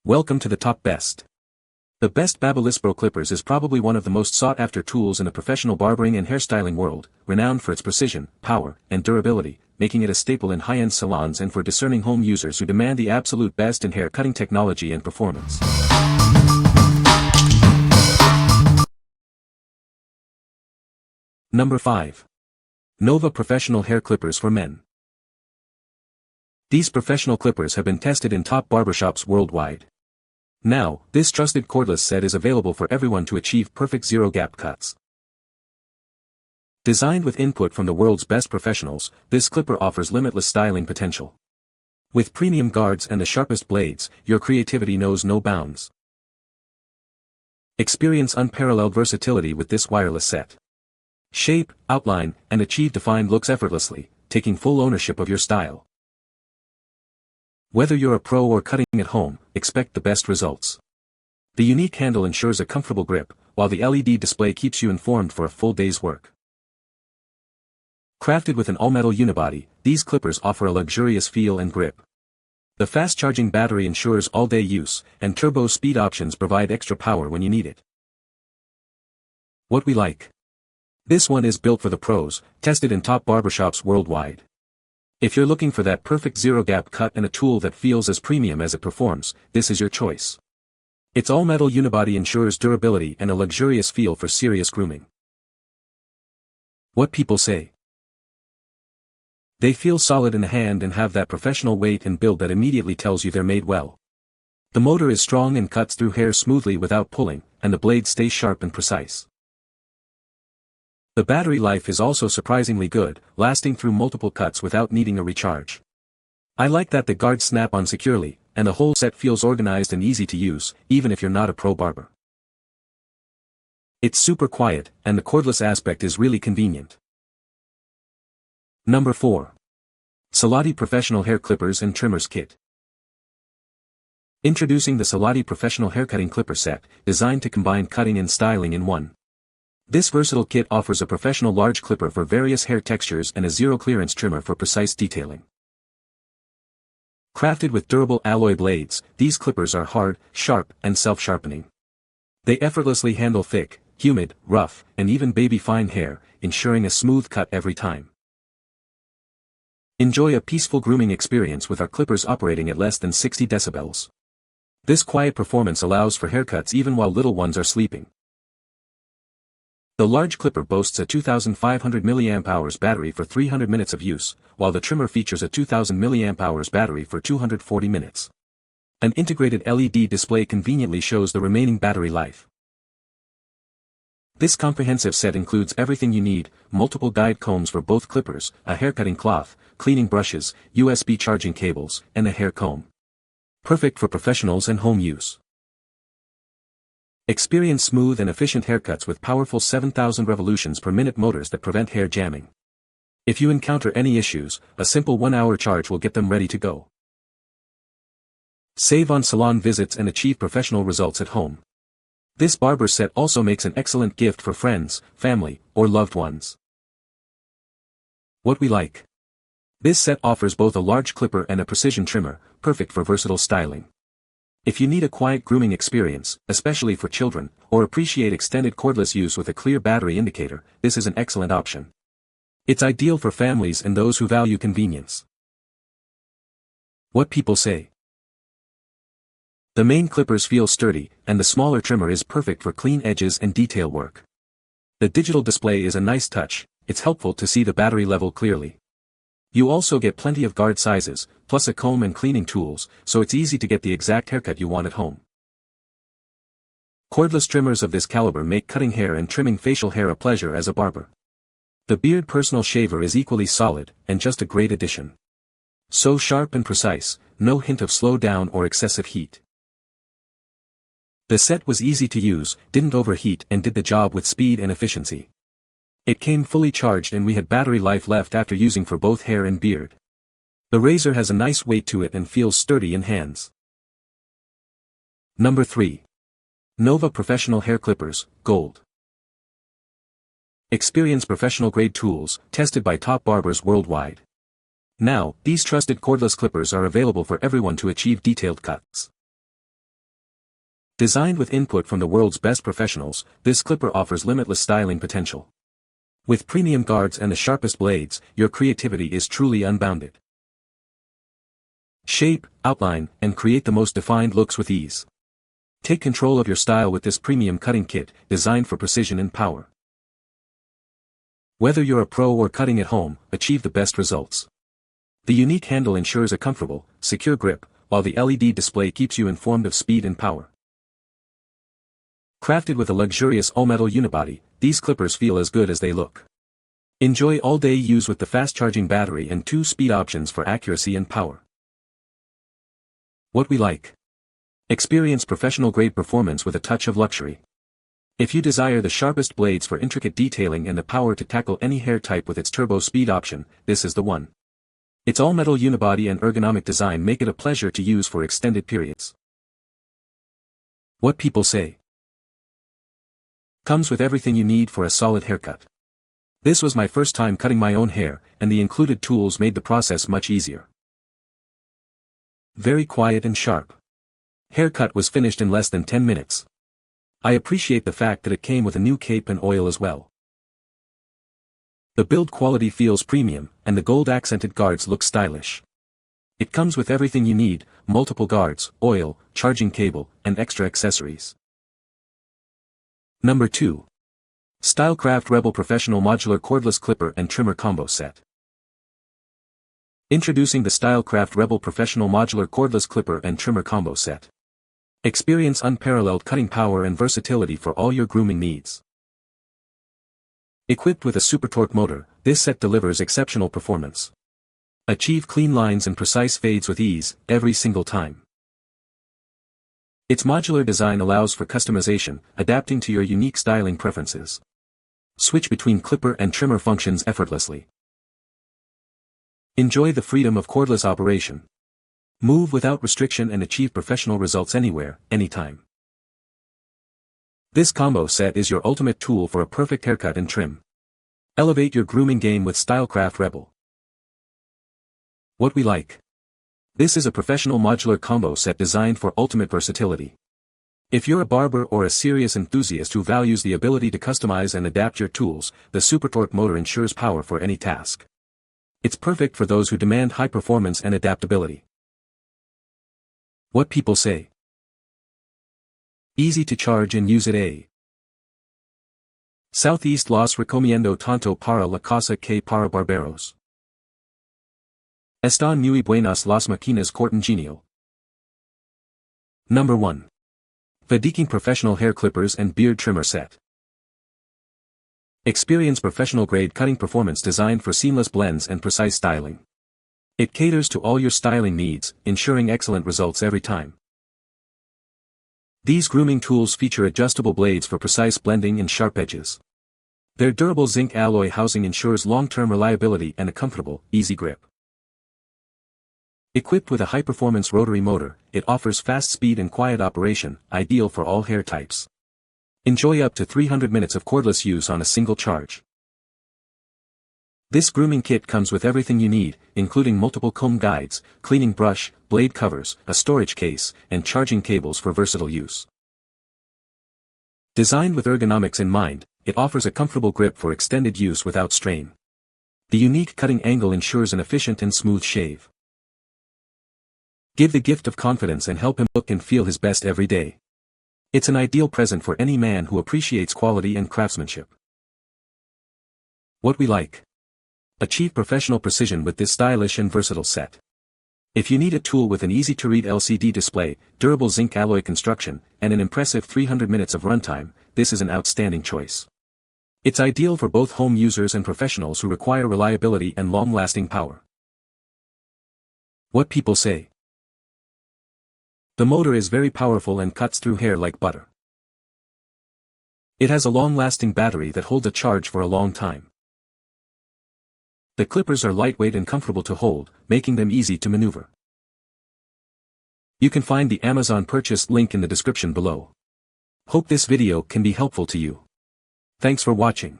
Welcome to the top best. The best Babylisspro Clippers is probably one of the most sought-after tools in the professional barbering and hairstyling world, renowned for its precision, power, and durability, making it a staple in high-end salons and for discerning home users who demand the absolute best in hair cutting technology and performance. Number 5. Novah Professional Hair Clippers for Men. These professional clippers have been tested in top barbershops worldwide. Now, this trusted cordless set is available for everyone to achieve perfect zero-gap cuts. Designed with input from the world's best professionals, this clipper offers limitless styling potential. With premium guards and the sharpest blades, your creativity knows no bounds. Experience unparalleled versatility with this wireless set. Shape, outline, and achieve defined looks effortlessly, taking full ownership of your style. Whether you're a pro or cutting at home, expect the best results. The unique handle ensures a comfortable grip, while the LED display keeps you informed for a full day's work. Crafted with an all-metal unibody, these clippers offer a luxurious feel and grip. The fast-charging battery ensures all-day use, and turbo speed options provide extra power when you need it. What we like. This one is built for the pros, tested in top barbershops worldwide. If you're looking for that perfect zero-gap cut and a tool that feels as premium as it performs, this is your choice. Its all-metal unibody ensures durability and a luxurious feel for serious grooming. What people say. They feel solid in the hand and have that professional weight and build that immediately tells you they're made well. The motor is strong and cuts through hair smoothly without pulling, and the blade stays sharp and precise. The battery life is also surprisingly good, lasting through multiple cuts without needing a recharge. I like that the guards snap on securely, and the whole set feels organized and easy to use, even if you're not a pro barber. It's super quiet, and the cordless aspect is really convenient. Number 4. Solati Professional Hair Clippers and Trimmers Kit. Introducing the Solati Professional Haircutting Clipper Set, designed to combine cutting and styling in one. This versatile kit offers a professional large clipper for various hair textures and a zero-clearance trimmer for precise detailing. Crafted with durable alloy blades, these clippers are hard, sharp, and self-sharpening. They effortlessly handle thick, humid, rough, and even baby-fine hair, ensuring a smooth cut every time. Enjoy a peaceful grooming experience with our clippers operating at less than 60 decibels. This quiet performance allows for haircuts even while little ones are sleeping. The large clipper boasts a 2500 mAh battery for 300 minutes of use, while the trimmer features a 2000 mAh battery for 240 minutes. An integrated LED display conveniently shows the remaining battery life. This comprehensive set includes everything you need: multiple guide combs for both clippers, a haircutting cloth, cleaning brushes, USB charging cables, and a hair comb. Perfect for professionals and home use. Experience smooth and efficient haircuts with powerful 7,000 revolutions per minute motors that prevent hair jamming. If you encounter any issues, a simple 1-hour charge will get them ready to go. Save on salon visits and achieve professional results at home. This barber set also makes an excellent gift for friends, family, or loved ones. What we like. This set offers both a large clipper and a precision trimmer, perfect for versatile styling. If you need a quiet grooming experience, especially for children, or appreciate extended cordless use with a clear battery indicator, this is an excellent option. It's ideal for families and those who value convenience. What people say. The main clippers feel sturdy, and the smaller trimmer is perfect for clean edges and detail work. The digital display is a nice touch. It's helpful to see the battery level clearly. You also get plenty of guard sizes, plus a comb and cleaning tools, so it's easy to get the exact haircut you want at home. Cordless trimmers of this caliber make cutting hair and trimming facial hair a pleasure as a barber. The Beard Personal Shaver is equally solid, and just a great addition. So sharp and precise, no hint of slow down or excessive heat. The set was easy to use, didn't overheat, and did the job with speed and efficiency. It came fully charged and we had battery life left after using for both hair and beard. The razor has a nice weight to it and feels sturdy in hands. Number 3. Novah Professional Hair Clippers, Gold. Experience professional-grade tools, tested by top barbers worldwide. Now, these trusted cordless clippers are available for everyone to achieve detailed cuts. Designed with input from the world's best professionals, this clipper offers limitless styling potential. With premium guards and the sharpest blades, your creativity is truly unbounded. Shape, outline, and create the most defined looks with ease. Take control of your style with this premium cutting kit, designed for precision and power. Whether you're a pro or cutting at home, achieve the best results. The unique handle ensures a comfortable, secure grip, while the LED display keeps you informed of speed and power. Crafted with a luxurious all-metal unibody, these clippers feel as good as they look. Enjoy all-day use with the fast-charging battery and 2 speed options for accuracy and power. What we like. Experience professional-grade performance with a touch of luxury. If you desire the sharpest blades for intricate detailing and the power to tackle any hair type with its turbo speed option, this is the one. Its all-metal unibody and ergonomic design make it a pleasure to use for extended periods. What people say. Comes with everything you need for a solid haircut. This was my first time cutting my own hair, and the included tools made the process much easier. Very quiet and sharp. Haircut was finished in less than 10 minutes. I appreciate the fact that it came with a new cape and oil as well. The build quality feels premium, and the gold-accented guards look stylish. It comes with everything you need: multiple guards, oil, charging cable, and extra accessories. Number 2. Stylecraft Rebel Professional Modular Cordless Clipper and Trimmer Combo Set. Introducing the Stylecraft Rebel Professional Modular Cordless Clipper and Trimmer Combo Set. Experience unparalleled cutting power and versatility for all your grooming needs. Equipped with a super torque motor, this set delivers exceptional performance. Achieve clean lines and precise fades with ease, every single time. Its modular design allows for customization, adapting to your unique styling preferences. Switch between clipper and trimmer functions effortlessly. Enjoy the freedom of cordless operation. Move without restriction and achieve professional results anywhere, anytime. This combo set is your ultimate tool for a perfect haircut and trim. Elevate your grooming game with Stylecraft Rebel. What we like. This is a professional modular combo set designed for ultimate versatility. If you're a barber or a serious enthusiast who values the ability to customize and adapt your tools, the super torque motor ensures power for any task. It's perfect for those who demand high performance and adaptability. What people say. Easy to charge and use it. Southeast los recomiendo tanto para la casa que para barberos. Están muy buenas las máquinas cortan genial. Number 1. FADEKING Professional Hair Clippers and Beard Trimmer Set. Experience professional-grade cutting performance designed for seamless blends and precise styling. It caters to all your styling needs, ensuring excellent results every time. These grooming tools feature adjustable blades for precise blending and sharp edges. Their durable zinc alloy housing ensures long-term reliability and a comfortable, easy grip. Equipped with a high-performance rotary motor, it offers fast speed and quiet operation, ideal for all hair types. Enjoy up to 300 minutes of cordless use on a single charge. This grooming kit comes with everything you need, including multiple comb guides, cleaning brush, blade covers, a storage case, and charging cables for versatile use. Designed with ergonomics in mind, it offers a comfortable grip for extended use without strain. The unique cutting angle ensures an efficient and smooth shave. Give the gift of confidence and help him look and feel his best every day. It's an ideal present for any man who appreciates quality and craftsmanship. What we like. Achieve professional precision with this stylish and versatile set. If you need a tool with an easy-to-read LCD display, durable zinc alloy construction, and an impressive 300 minutes of runtime, this is an outstanding choice. It's ideal for both home users and professionals who require reliability and long-lasting power. What people say. The motor is very powerful and cuts through hair like butter. It has a long-lasting battery that holds a charge for a long time. The clippers are lightweight and comfortable to hold, making them easy to maneuver. You can find the Amazon purchase link in the description below. Hope this video can be helpful to you. Thanks for watching.